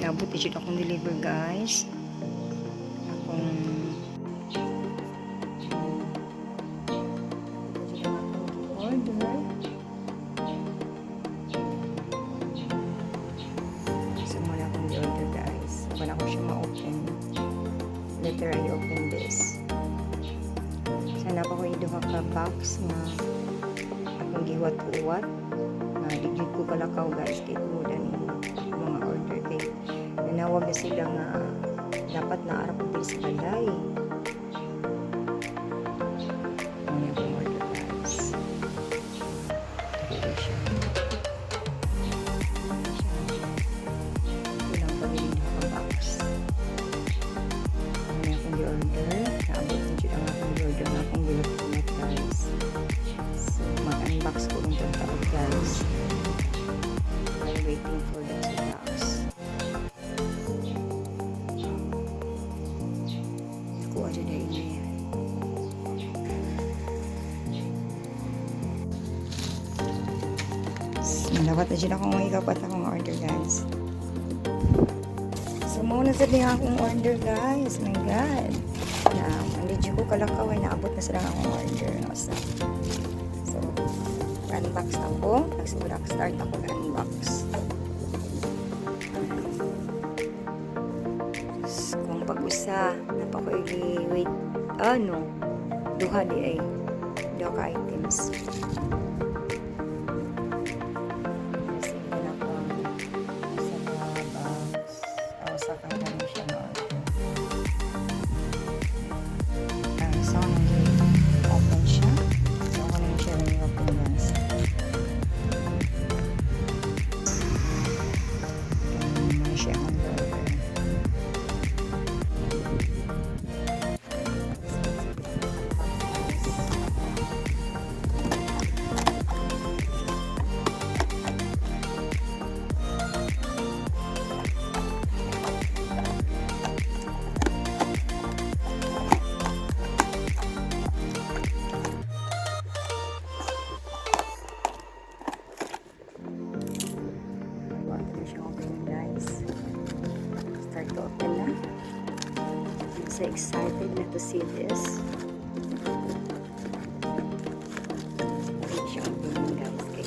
Nabot na siya akong deliver guys. Akong order. So muna akong order guys. Wala ko siya ma-open. Later I open this. Sana pa ko iduha ka box na akong giwat-uwat. Na digid ko kalakaw guys kay tumudan yung mga order kay nanawag na sila nga dapat na arap din sa balay. Ano yung order guys. Ito siya. Ito lang pag-iduha ka box. Ano yung order. Naabot na siya ang akong order na akong giwat-uwat guys. So mag-unbox ko ng tawag guys. I'm waiting for the box. Kuha dyan na ina yan. Malawat na dyan akong ikapat akong order guys. So muna sa din akong order guys. My God. Hindi dyan ko kalakaw ay naabot na sila akong order. So unbox ako. Start ako na unbox. Kung pag-usa napa ko i-wait duha di ay duha ka items. Kasi na ko sa box sa kanya siya na so open siya. So ako na siya rin open guys. Siya ang order. Start to open na. I'm so excited na to see this. Ready siya open guys kay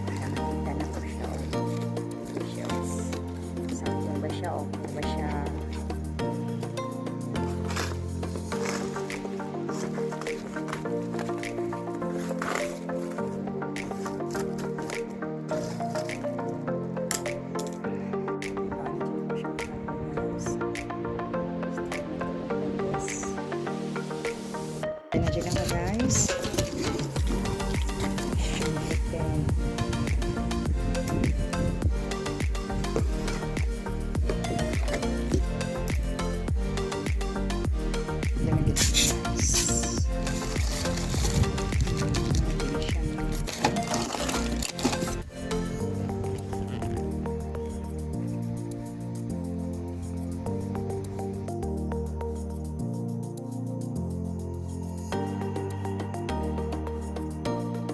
para makita na ko siya visuals. Sakto ba siya o ba siya na dyan lang guys.